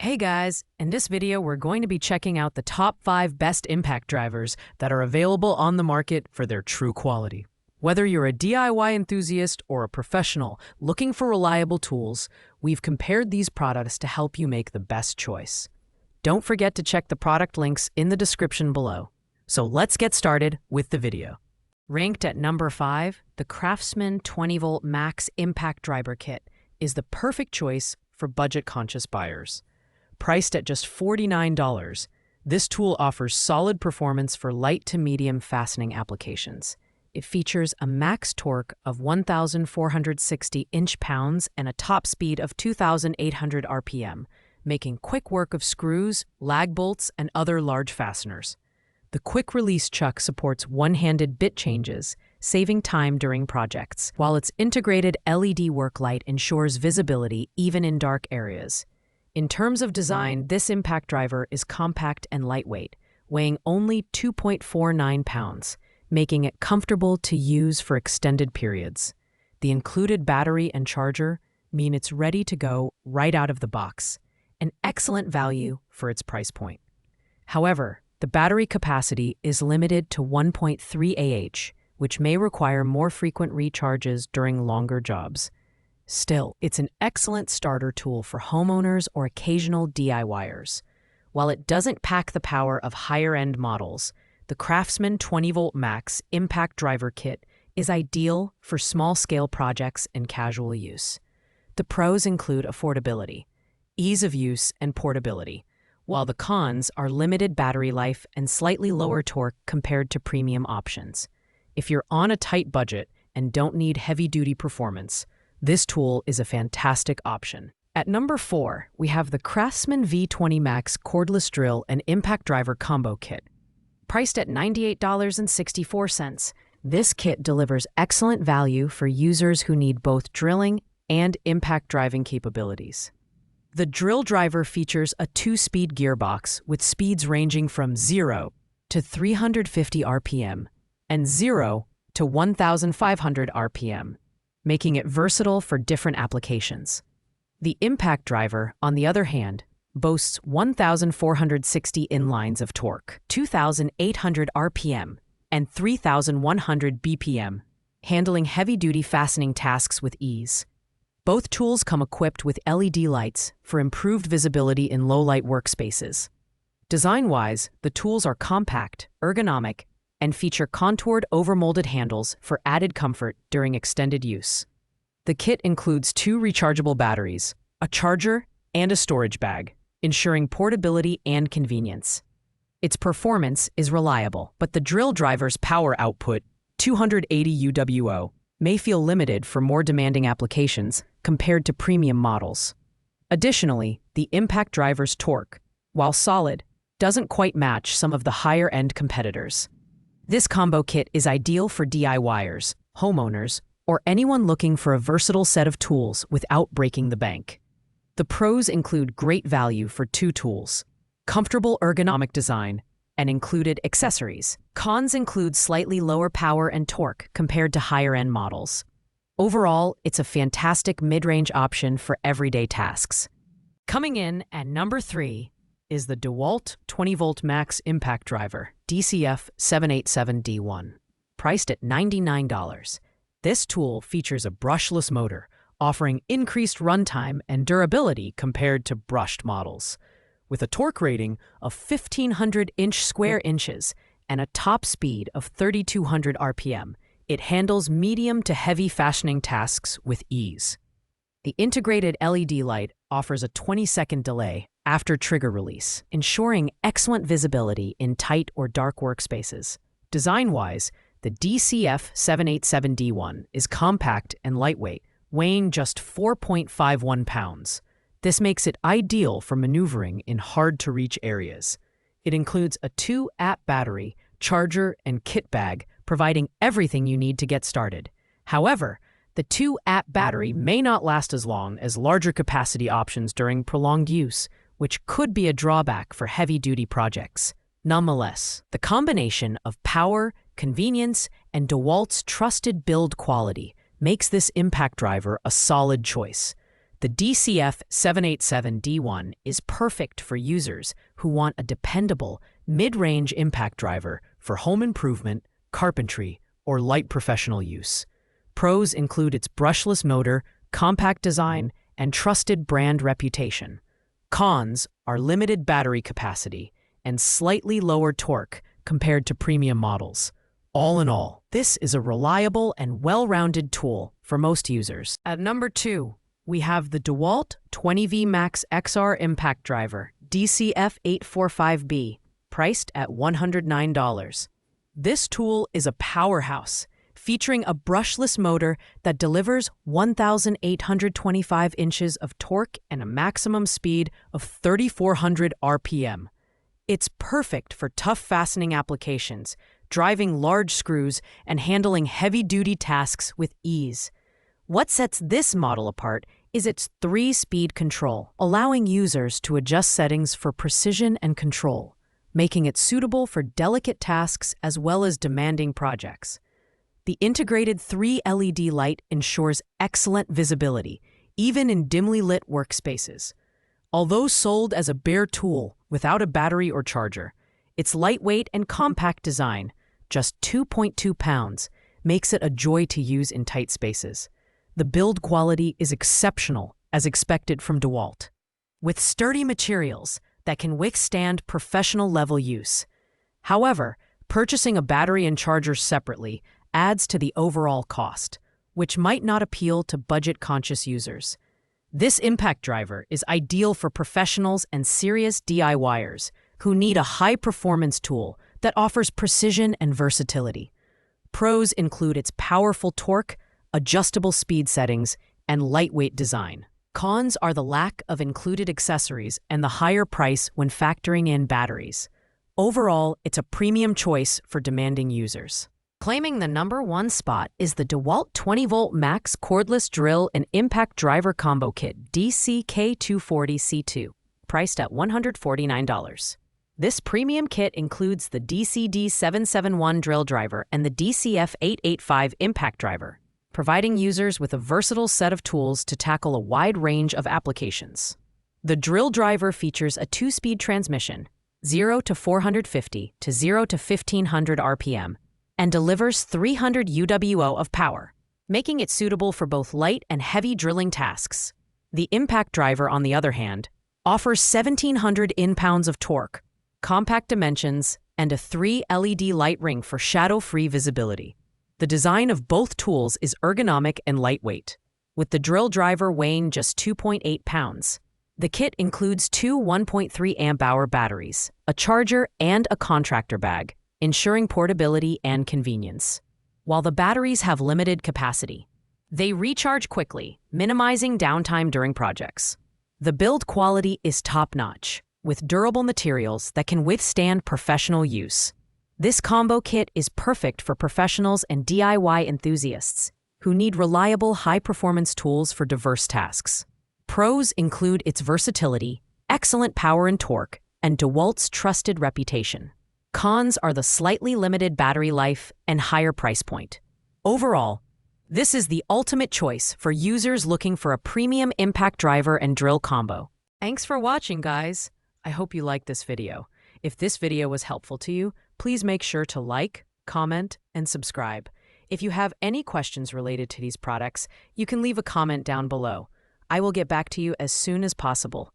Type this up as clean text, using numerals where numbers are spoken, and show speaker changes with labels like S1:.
S1: Hey guys, in this video we're going to be checking out the top 5 best impact drivers that are available on the market for their true quality. Whether you're a DIY enthusiast or a professional looking for reliable tools, we've compared these products to help you make the best choice. Don't forget to check the product links in the description below. So let's get started with the video. Ranked at number 5, the CRAFTSMAN 20V Max Impact Driver Kit is the perfect choice for budget-conscious buyers. Priced at just $49, this tool offers solid performance for light to medium fastening applications. It features a max torque of 1,460 inch-pounds and a top speed of 2,800 RPM, making quick work of screws, lag bolts, and other large fasteners. The quick-release chuck supports one-handed bit changes, saving time during projects, while its integrated LED work light ensures visibility even in dark areas. In terms of design, this impact driver is compact and lightweight, weighing only 2.49 pounds, making it comfortable to use for extended periods. The included battery and charger mean it's ready to go right out of the box, an excellent value for its price point. However, the battery capacity is limited to 1.3 Ah, which may require more frequent recharges during longer jobs. Still, it's an excellent starter tool for homeowners or occasional DIYers. While it doesn't pack the power of higher-end models, the CRAFTSMAN 20V Max Impact Driver Kit is ideal for small-scale projects and casual use. The pros include affordability, ease of use, and portability, while the cons are limited battery life and slightly lower torque compared to premium options. If you're on a tight budget and don't need heavy-duty performance, this tool is a fantastic option. At number 4, we have the CRAFTSMAN V20 Max Cordless Drill and Impact Driver Combo Kit. Priced at $98.64, this kit delivers excellent value for users who need both drilling and impact driving capabilities. The drill driver features a 2-speed gearbox with speeds ranging from 0 to 350 RPM and 0 to 1,500 RPM. Making it versatile for different applications. The impact driver, on the other hand, boasts 1,460 inlines of torque, 2,800 RPM, and 3,100 BPM, handling heavy-duty fastening tasks with ease. Both tools come equipped with LED lights for improved visibility in low-light workspaces. Design-wise, the tools are compact, ergonomic, and feature contoured overmolded handles for added comfort during extended use. The kit includes 2 rechargeable batteries, a charger, and a storage bag, ensuring portability and convenience. Its performance is reliable, but the drill driver's power output, 280 UWO, may feel limited for more demanding applications compared to premium models. Additionally, the impact driver's torque, while solid, doesn't quite match some of the higher-end competitors. This combo kit is ideal for DIYers, homeowners, or anyone looking for a versatile set of tools without breaking the bank. The pros include great value for 2 tools, comfortable ergonomic design, and included accessories. Cons include slightly lower power and torque compared to higher-end models. Overall, it's a fantastic mid-range option for everyday tasks. Coming in at number 3 is the DEWALT 20V Max Impact Driver DCF845B. Priced at $99. This tool features a brushless motor, offering increased runtime and durability compared to brushed models. With a torque rating of 1,500 square inches and a top speed of 3,200 RPM, it handles medium to heavy fastening tasks with ease. The integrated LED light offers a 20-second delay after trigger release, ensuring excellent visibility in tight or dark workspaces. Design-wise, the DCF845B is compact and lightweight, weighing just 4.51 pounds. This makes it ideal for maneuvering in hard-to-reach areas. It includes a 2-amp battery, charger, and kit bag, providing everything you need to get started. However, the 2-amp battery may not last as long as larger capacity options during prolonged use, which could be a drawback for heavy-duty projects. Nonetheless, the combination of power, convenience, and DEWALT's trusted build quality makes this impact driver a solid choice. The DCF845B is perfect for users who want a dependable, mid-range impact driver for home improvement, carpentry, or light professional use. Pros include its brushless motor, compact design, and trusted brand reputation. Cons are limited battery capacity and slightly lower torque compared to premium models. All in all, this is a reliable and well-rounded tool for most users. At number 2, we have the DEWALT 20V Max XR Impact Driver, DCF845B, priced at $109. This tool is a powerhouse, featuring a brushless motor that delivers 1,825 inches of torque and a maximum speed of 3,400 RPM. It's perfect for tough fastening applications, driving large screws, and handling heavy-duty tasks with ease. What sets this model apart is its 3-speed control, allowing users to adjust settings for precision and control, making it suitable for delicate tasks as well as demanding projects. The integrated 3 LED light ensures excellent visibility, even in dimly lit workspaces. Although sold as a bare tool without a battery or charger, its lightweight and compact design, just 2.2 pounds, makes it a joy to use in tight spaces. The build quality is exceptional, as expected from DEWALT, with sturdy materials that can withstand professional-level use. However, purchasing a battery and charger separately adds to the overall cost, which might not appeal to budget-conscious users. This impact driver is ideal for professionals and serious DIYers who need a high-performance tool that offers precision and versatility. Pros include its powerful torque, adjustable speed settings, and lightweight design. Cons are the lack of included accessories and the higher price when factoring in batteries. Overall, it's a premium choice for demanding users. Claiming the number 1 spot is the DEWALT 20V Max Cordless Drill and Impact Driver Combo Kit DCK240C2, priced at $149. This premium kit includes the DCD771 drill driver and the DCF885 impact driver, providing users with a versatile set of tools to tackle a wide range of applications. The drill driver features a 2-speed transmission, 0 to 450 to 0 to 1500 RPM, and delivers 300 UWO of power, making it suitable for both light and heavy drilling tasks. The impact driver, on the other hand, offers 1,700 in-pounds of torque, compact dimensions, and a 3 LED light ring for shadow-free visibility. The design of both tools is ergonomic and lightweight, with the drill driver weighing just 2.8 pounds. The kit includes 2 1.3 amp-hour batteries, a charger, and a contractor bag, ensuring portability and convenience. While the batteries have limited capacity, they recharge quickly, minimizing downtime during projects. The build quality is top-notch, with durable materials that can withstand professional use. This combo kit is perfect for professionals and DIY enthusiasts who need reliable, high-performance tools for diverse tasks. Pros include its versatility, excellent power and torque, and DEWALT's trusted reputation. Cons are the slightly limited battery life and higher price point. Overall, this is the ultimate choice for users looking for a premium impact driver and drill combo. Thanks for watching, guys. I hope you liked this video. If this video was helpful to you, please make sure to like, comment, and subscribe. If you have any questions related to these products, you can leave a comment down below. I will get back to you as soon as possible.